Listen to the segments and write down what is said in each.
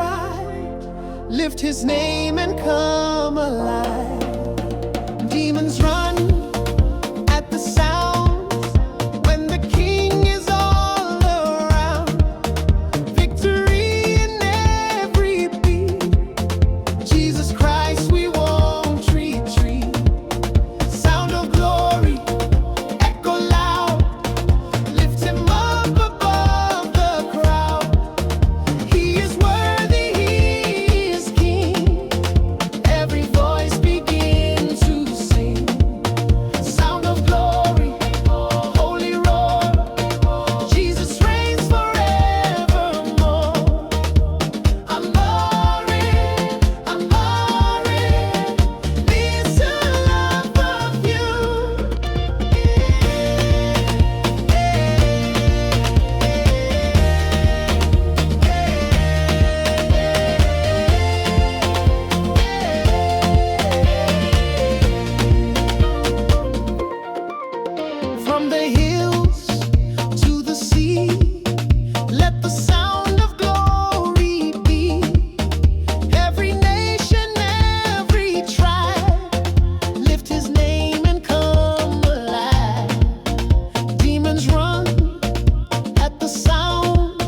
cry, lift his name and come alive. Demons run at the sound when the king is all around. Victory in every beat. Jesus Christ, we won't retreat. Sound of glory, echo loud. Lift him up above the crowd. He is worthy, he is king. Every voice begin to sing. Sound of glory, holy roar. Jesus reigns forevermore. I'm roaring, this love of you. From the hills to the sea, let the sound of glory be. Every nation, every tribe, lift his name and come alive. Demons run at the sound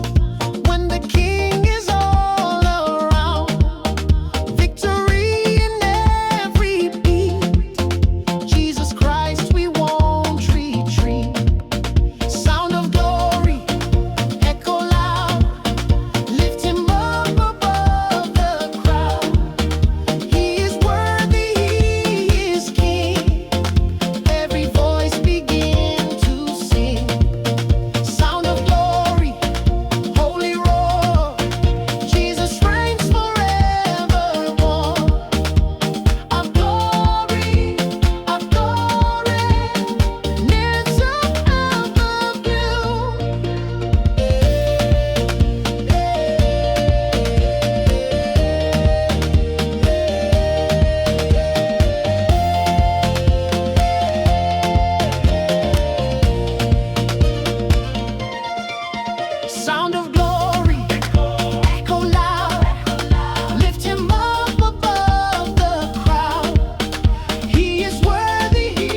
when the king is all around. Victory in every beat. Jesus Christ, we won't retreat. Sound of glory, echo loud. Lift him up above the crowd. He is worthy, he is king. Every voice begin to sing. Sound of glory, holy roar. Jesus reigns forevermore. Our glory, lifts up above you. Sound of glory, echo loud. Lift him up above the crowd. He is worthy, he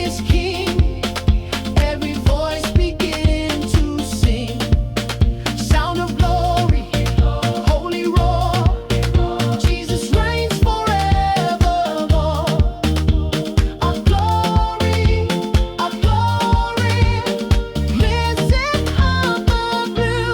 is king. Every voice begin to sing. Sound of glory, holy roar. Jesus reigns forevermore. Our glory, lifts it above you.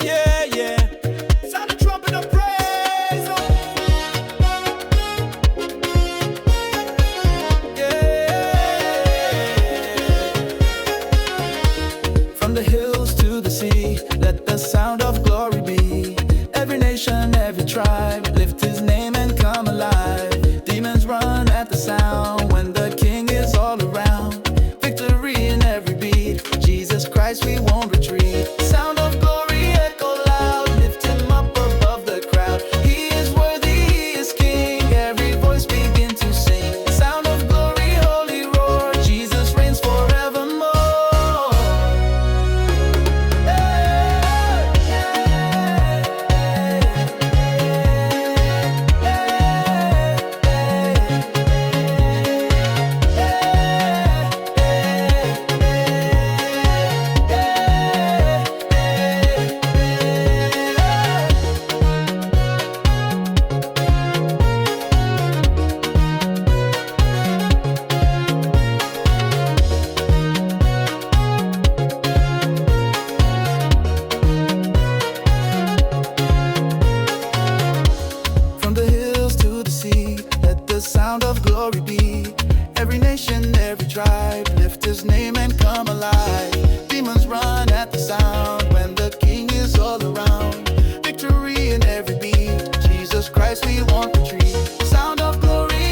Yeah, yeah. Sound the trumpet of praise. Yeah. From the hills to the sea, let the sound of glory be. Every nation, every tribe, lift his name and come alive. Demons run at the sound when the king is all around. Victory in every beat. Jesus Christ, we won't retreat. Sound of glory, echo loud. Lift him up above the crowd. He is worthy, he is king. Every voice begin to sing. Sound of glory, holy roar. Jesus reigns forevermore. From the hills to the sea, let the sound of glory be. Every nation, every tribe, lift his name and come alive. Demons run at the sound when the king is all around. Victory in every beat. Jesus Christ, we won't retreat. Sound of glory,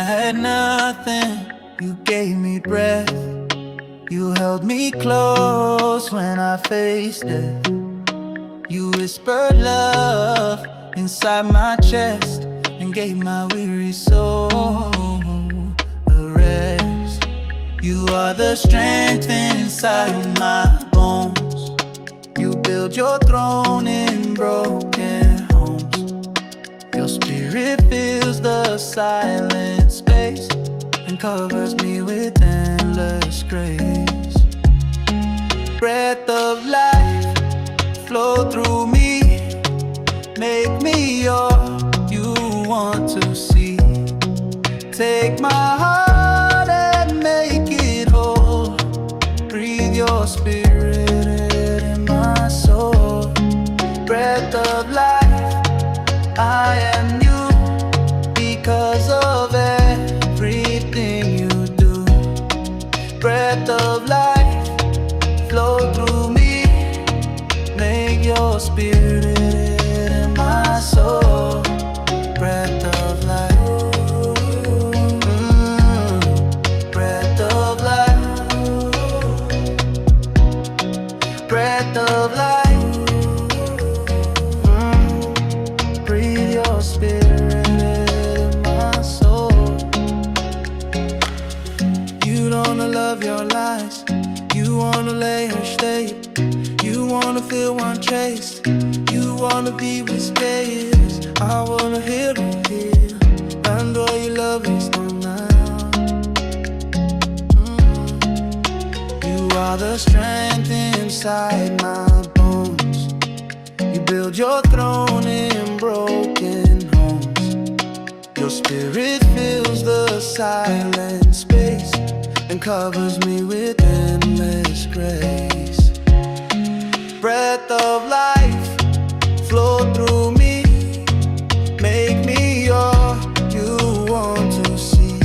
had nothing, you gave me breath. You held me close when I faced death. You whispered love inside my chest and gave my weary soul a rest. You are the strength inside my bones. You build your throne in broken homes. Your spirit fills the silent space and covers me with endless grace. Breath of life, flow through me, make me all you want to see. Take my heart and make it whole. Breathe your spirit in my soul. Breath of life, I am you because of everything you do. Breath of life, flow through me, make your spirit in my soul. Breath of life, breath of life, breath of life. Breathe your spirit in my soul. You don't love your lies, you wanna lay her state. You wanna feel one chase, you wanna be with space. I wanna heal and heal, and all your love is gone now. You are the strength inside my bones. You build your throne in broken homes. Your spirit fills the silent space and covers me with endless grace. Breath of life, flow through me, make me all you want to see.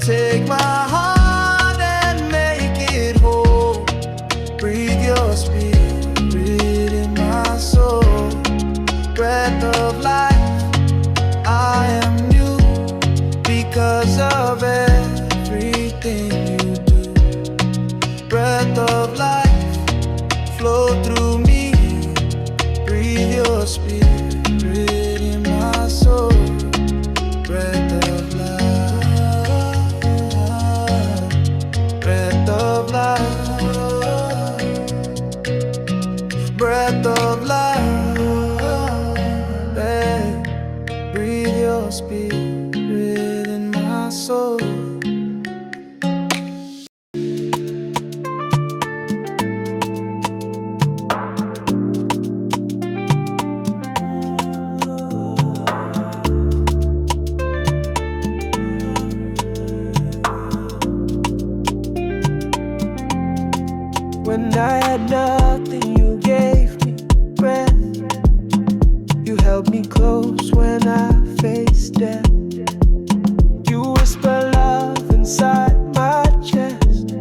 Take my heart and make it whole. Breathe your spirit in my soul. Breath of life, I am you because of everything you do. Breath of life, flow through me, breathe your spirit in my soul. Breath of life, breath of life, breath of life. Breathe your spirit in my soul. When I had nothing, you gave me breath. You held me close when I faced death. You whisper love inside my chest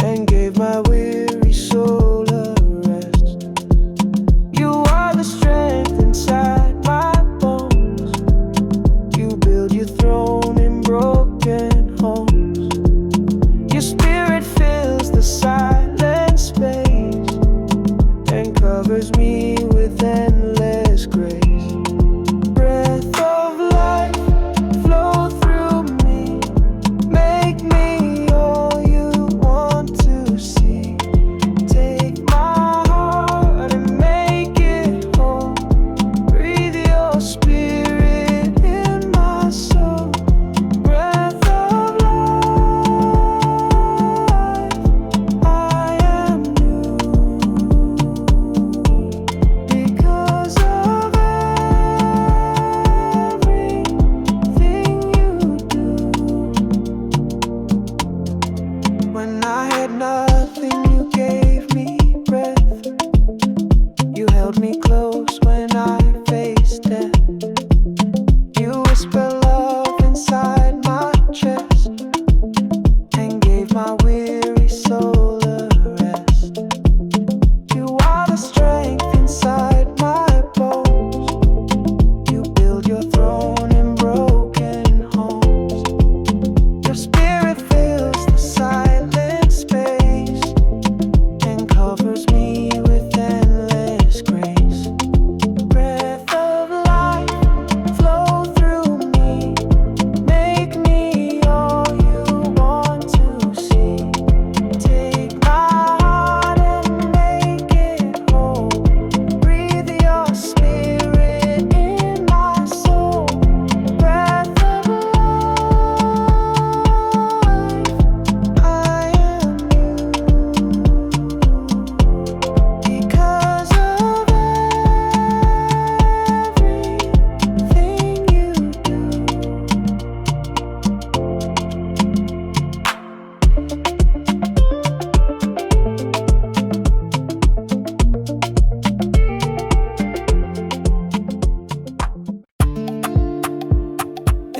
and gave my weary soul a rest. You are the strength inside my bones. You build your throne in broken homes. Your spirit fills the silent space and covers me with endless grace. Breath of life,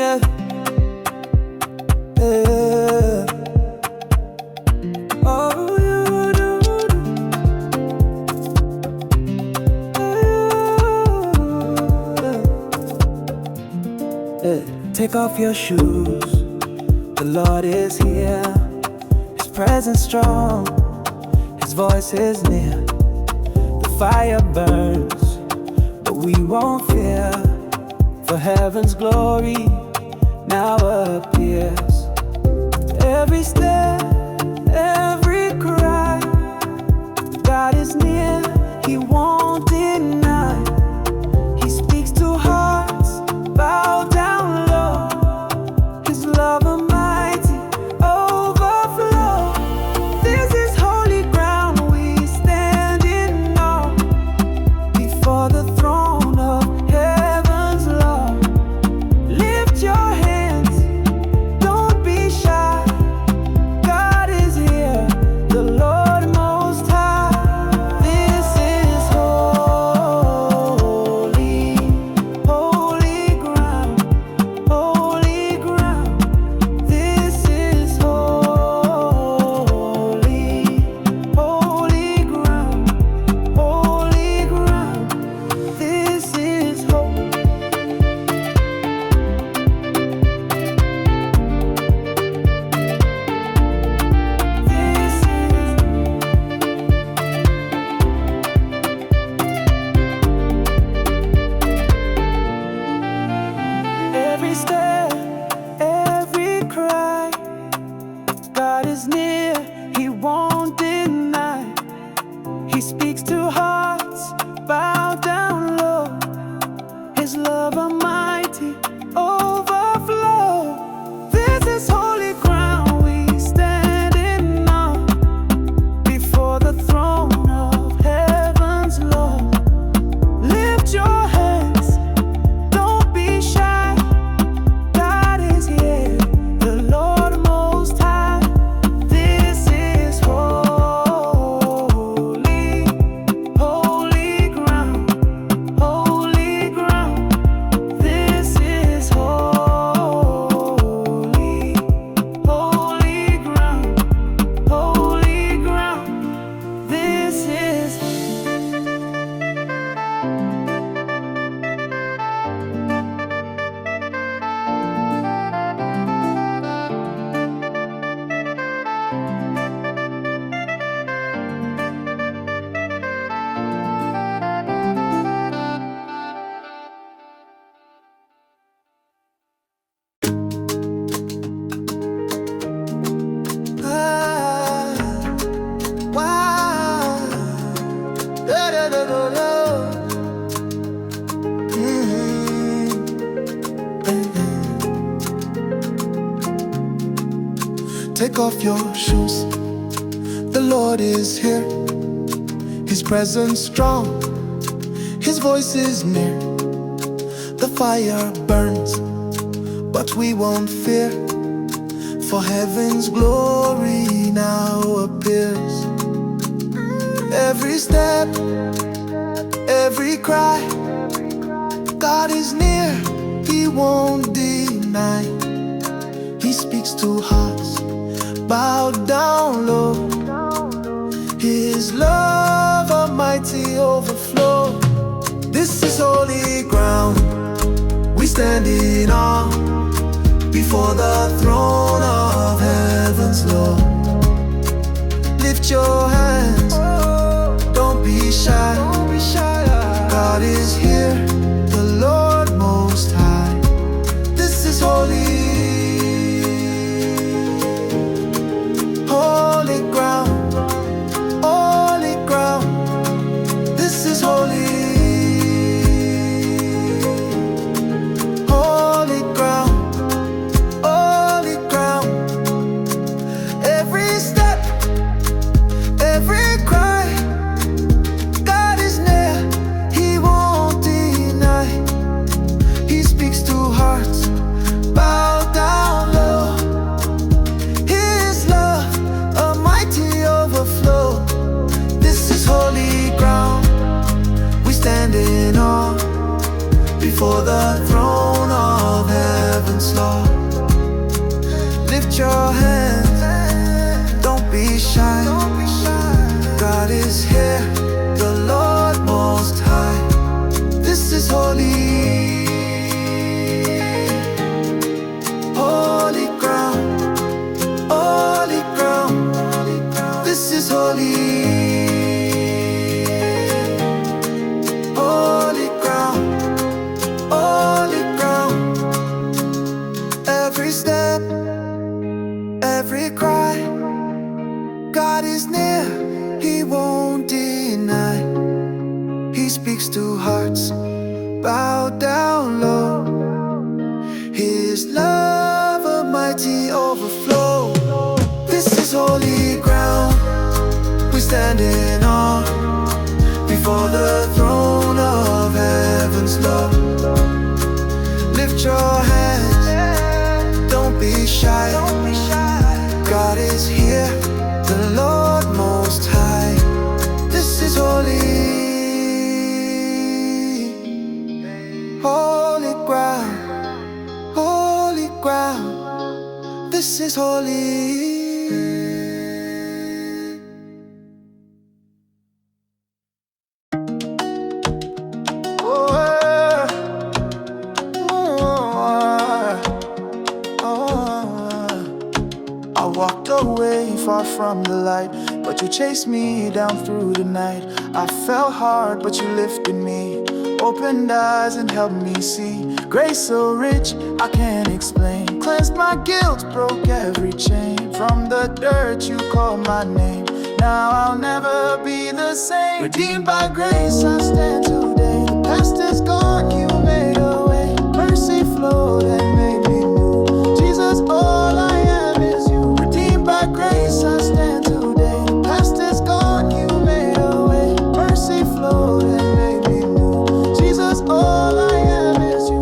near. Yeah. Oh, you do. Yeah. Take off your shoes. The Lord is here. His presence strong. His voice is near. The fire burns, but we won't fear. For heaven's glory now appears. Every step, every cry, God is near, He won't deny. He speaks to hearts, bow down low. His love almighty overflow. This is holy ground, we stand in awe before the throne of heaven's law. Lift your hands, don't be shy. God is here, the Lord Most High. This is holy, holy ground, holy ground. This is holy, holy ground, holy ground. This is holy. Every step, every cry, God is near, He won't deny. He speaks to hearts, bow down low. His love almighty overflow. This is holy ground, we stand in awe before the throne of heaven's Lord. Lift your hands, don't be shy. God is here, the Lord Most High. This is holy, holy ground, holy ground. This is holy, holy ground, holy ground. This is wow. Da, da, da, da, da. Take off your shoes. The Lord is here. His presence strong. His voice is near. The fire burns, but we won't fear. For heaven's glory now appears. Every step, every cry, God is near, He won't deny. He speaks to hearts, bowed down low. His love almighty overflow. This is holy ground, we stand in awe before the throne of heaven's Lord. Lift your hands, don't be shy. God is here, the Lord Most High. This is holy, holy ground, holy ground. This is holy, holy ground, holy ground. Every step, every cry, God is near, He won't deny. He speaks to hearts, bow down low. His love, a mighty overflow. This is holy ground, we stand in awe before the throne of heaven. heaven's law. Lift your hands, don't be shy. God is here, the Lord Most High. This is holy, holy ground, holy ground. This is holy, holy ground, holy ground. Every step, every cry, God is near, He won't deny. He speaks to hearts bowed down low. His love a mighty overflow. This is holy ground, we stand in awe before the throne of heaven's love. Lift your hands, don't be shy. God is here, the Lord Most High. This is holy, holy ground, holy ground. This is holy. I walked away far from the light, but you chased me down through the night. I fell hard, but you lifted me, opened eyes and helped me see. Grace so rich, I can't explain. Cleansed my guilt, broke every chain. From the dirt, you called my name. Now I'll never be the same. Redeemed by grace, I stand today. The past is gone, you made a way. Mercy flowed and made me new. Jesus, all I am is you. Redeemed by grace, I stand today. The past is gone, you made a way. Mercy flowed and made me new. Jesus, all I am is you.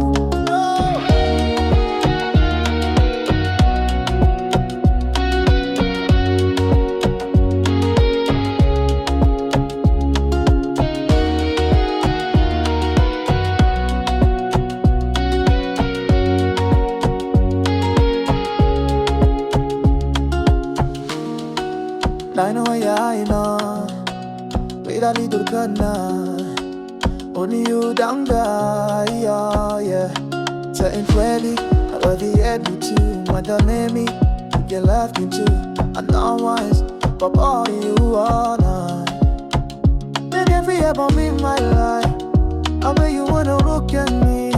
I know I know, wait a little corner. Only you down there, yeah. Certain clearly, I love the head me too. My don't let me, you left me too. I'm not wise, but all you are not. Then every album in my life, I bet you wanna look at me.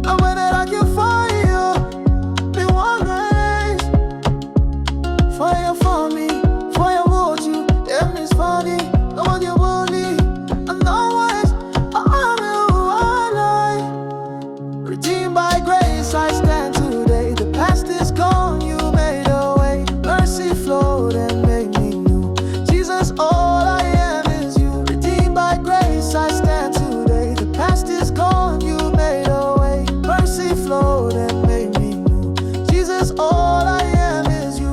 I bet that I can find you, be one race. Fire for me. Fire watch you, them is funny. No one you bully, and no one's I'm who I like. Redeemed by grace, I stand today. The past is gone, you made a way. Mercy flowed and made me new. Jesus, all I am is you. Redeemed by grace, I stand today. The past is gone, you made a way. Mercy flowed and made me new. Jesus, all I am is you.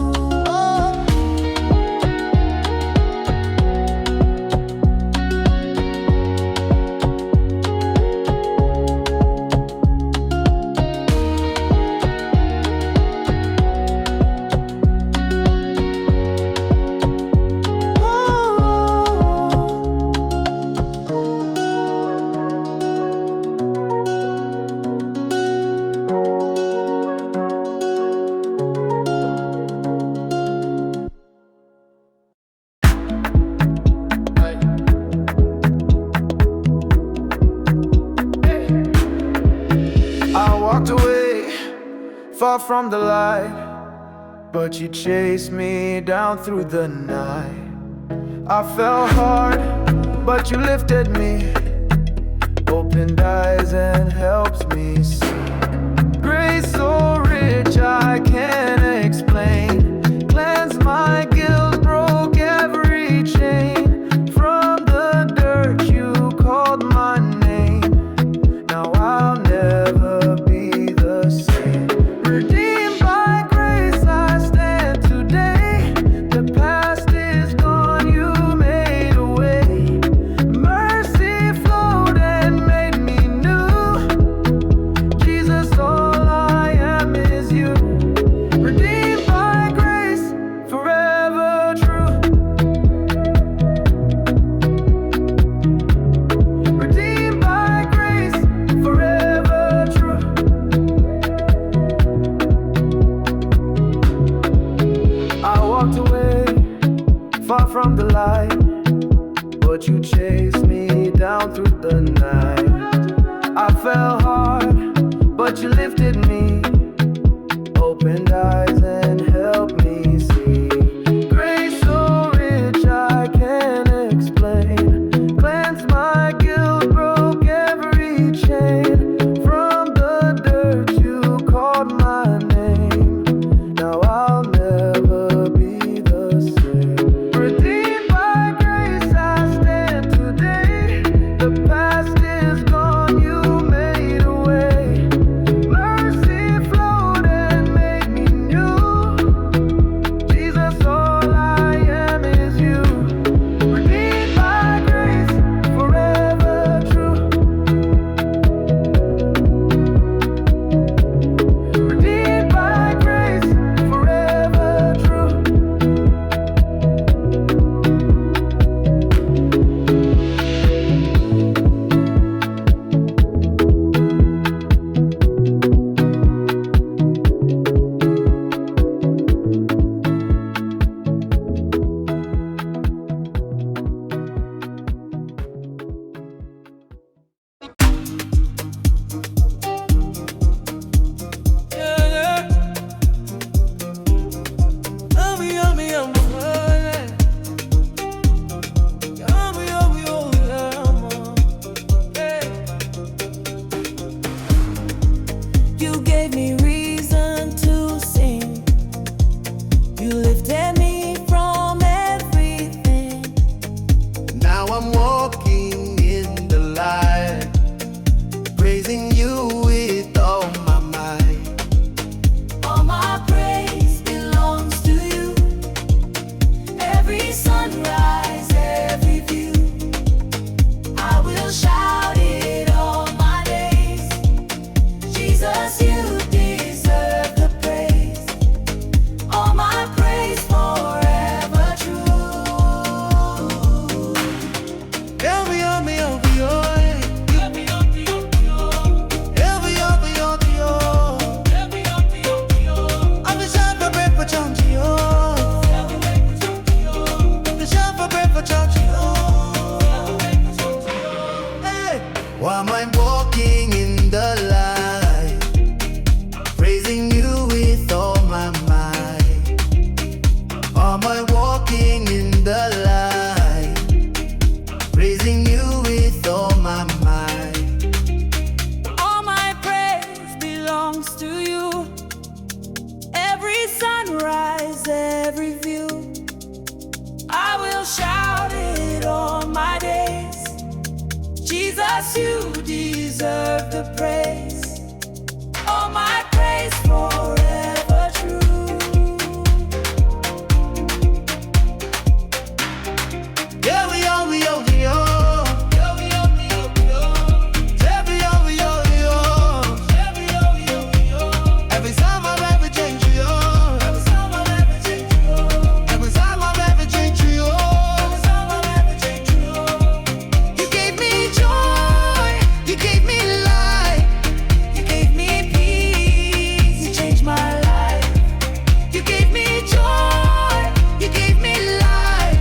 I walked away far from the light, but you chased me down through the night. I fell hard, but you lifted me, opened eyes and helped me see. Grace so rich I can't explain. Cleansed my guilt, broke every chain. From the dirt you called my name. Now I'll never be the same. Redeemed by grace, I stand today. The past is gone, you made a way. Mercy flowed and made me new. gave me reason to sing. You lifted me from everything. Now I'm walking in the light, praising you with all my might. All my praise belongs to you. Every sunrise, every view, I will shout it all my days. Jesus, you deserve the praise. All my praise forever true. Every every I've been shot for breath for chance you. Been shot for breath for chance you. Hey, why am I walking in the light, praising you with all my might? Am I walking in the light, praising you with all my might? All my praise belongs to you. Every sunrise, every view, I will shout it all my days. Jesus, you deserve the praise. All my praise forever true. Yeah, we are, we are, we are. Every time I've ever changed you. Every time I've ever changed you. You gave me joy, you gave me light, You gave me peace, you changed my life. you gave me joy, you gave me light.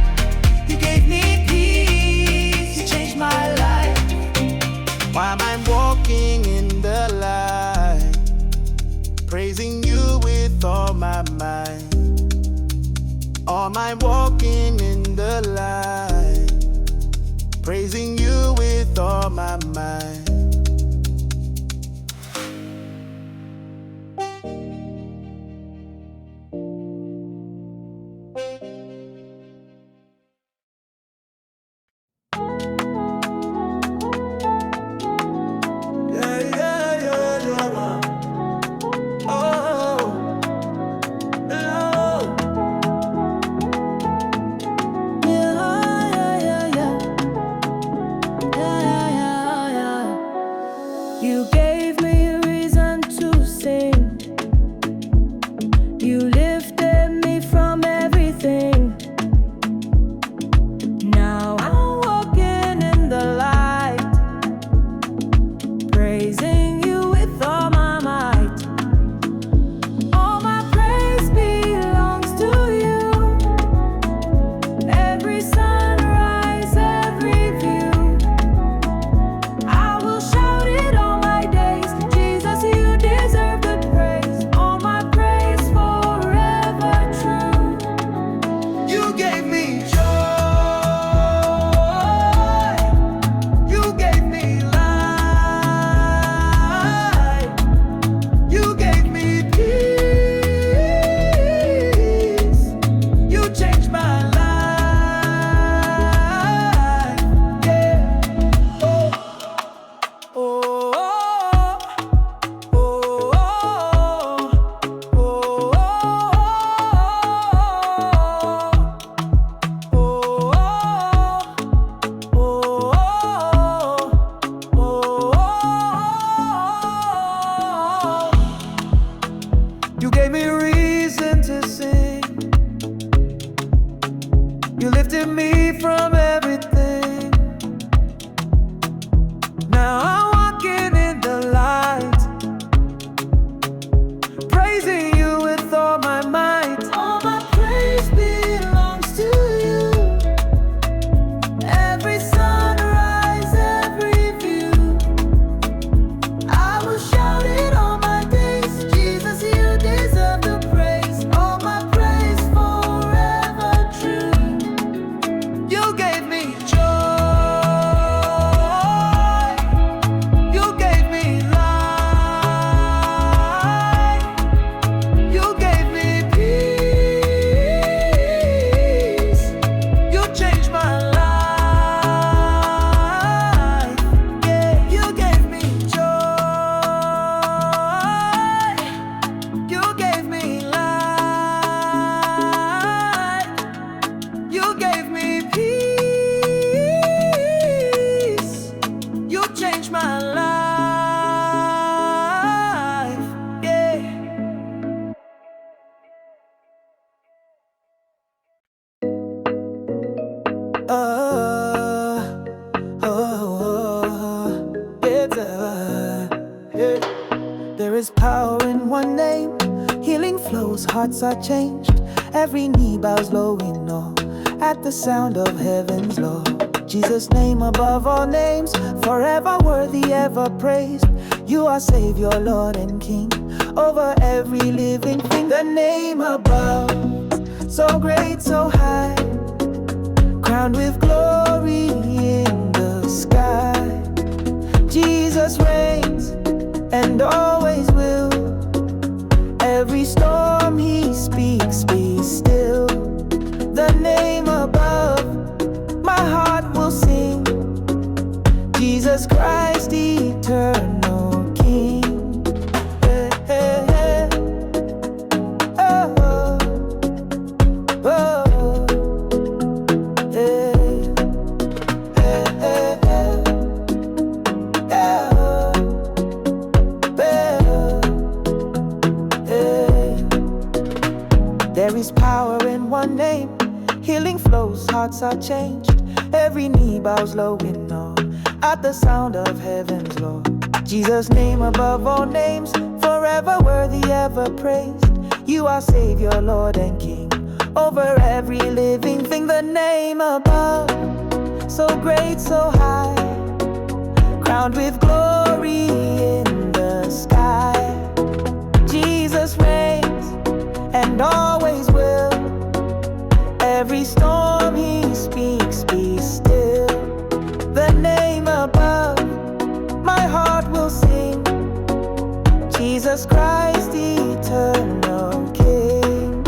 You gave me peace, you changed my life. Why am I walking in the light, praising you with all my might? All my walking in the light, praising you with all my might. Yeah, yeah, yeah, yeah. Oh, oh. Yeah, yeah, yeah, yeah. Yeah, yeah, yeah, yeah. There is power in one name. Healing flows, hearts are changed. Every knee bows low in awe at the sound of heaven's law. Jesus' name above all names, forever worthy, ever praised. You are Savior, Lord and King, over every living thing. The name above, so great, so high, crowned with glory in the sky. Jesus reigns and always will. Every storm he speaks, be still. The name above, my heart will sing. Jesus Christ, eternal King. Hey, hey, hey. Oh, oh, oh. Hey, hey, hey, hey. There is power in one name. Healing flows, hearts are changed. Every knee bows low in awe at the sound of heaven's law. Jesus' name above all names, forever worthy, ever praised. You are Savior, Lord and King, over every living thing. The name above, so great, so high, crowned with glory in the sky. Jesus reigns and always will. Every storm he speaks, be still. The name above, my heart will sing. Jesus Christ, eternal King.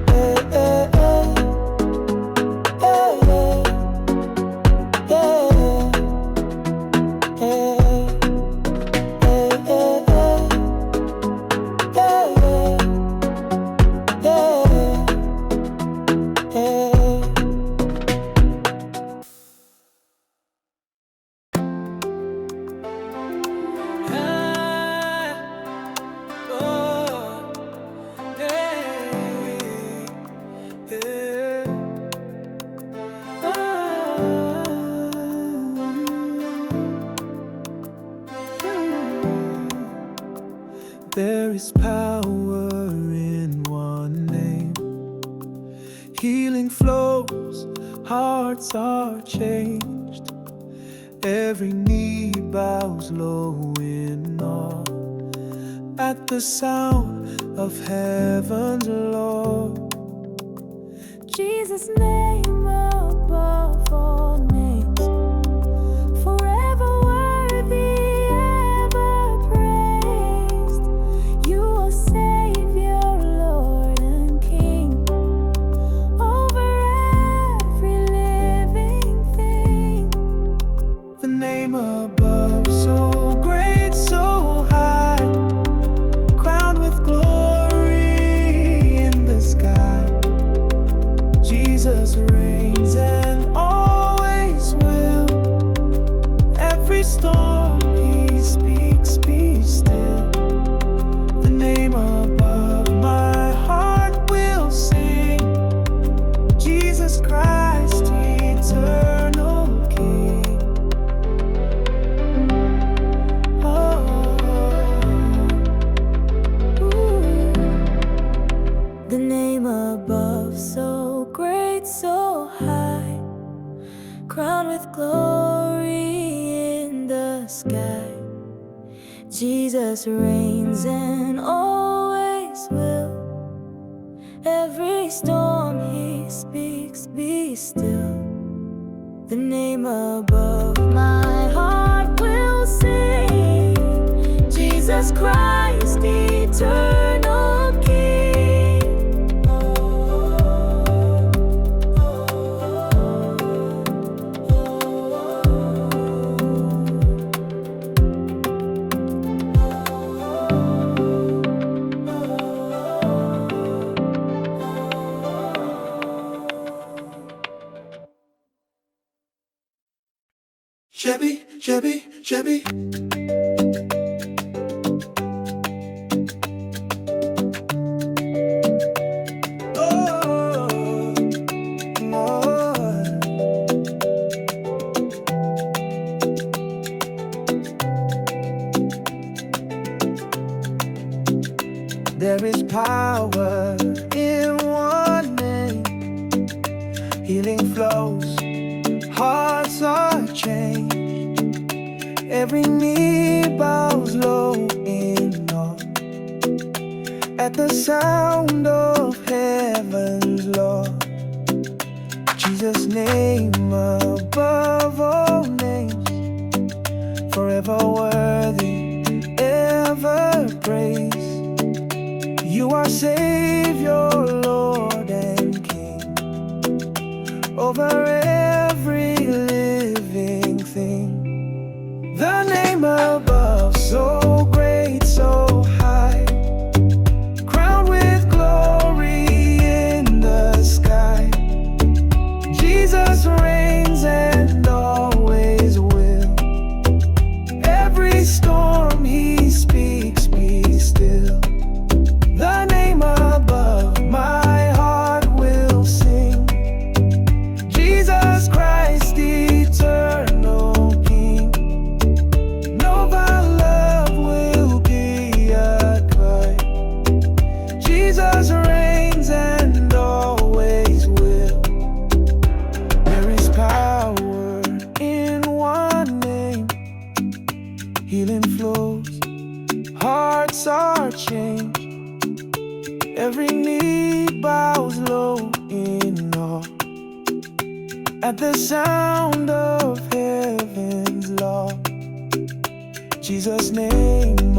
Hey, hey, hey. Hey, hey. Yeah. Hey, hey, hey, hey. Yeah, yeah. Yeah. Hey. There is power in one name. Healing flows, hearts are changed. Every knee bows low in awe at the sound of heaven's law. Jesus' name above all names, forever worthy, ever praised. You are Savior, Lord and King, over every living thing. The name above, so great, so high, crowned with glory in the sky. Jesus reigns and always will. Every storm he speaks, be still. The name above, my heart will sing. Jesus Christ, eternal King. Oh, ooh. The name above, so great, so high, crowned with glory in the sky. Jesus reigns and always will. Every storm he speaks, be still. The name above, my heart will sing. Jesus Christ, eternal King. Chevy, Chevy, Chevy. Oh, oh. There is power in one name. Healing flows, hearts are changed. Every knee bows low in awe at the sound of heaven's law. Jesus' name above all names, forever worthy, ever praised. You are Savior, Lord and King, over every living thing. The name above, so great, so high, crowned with glory in the sky. Jesus reigns and always will. Every storm he speaks, be still. The name above, my heart will sing. Jesus Christ, eternal King. No, thy love will be a cry. Jesus reigns and always will. There is power in one name. Healing flows, hearts are changed. Every knee bows low in awe at the sound of heaven's law. Jesus' name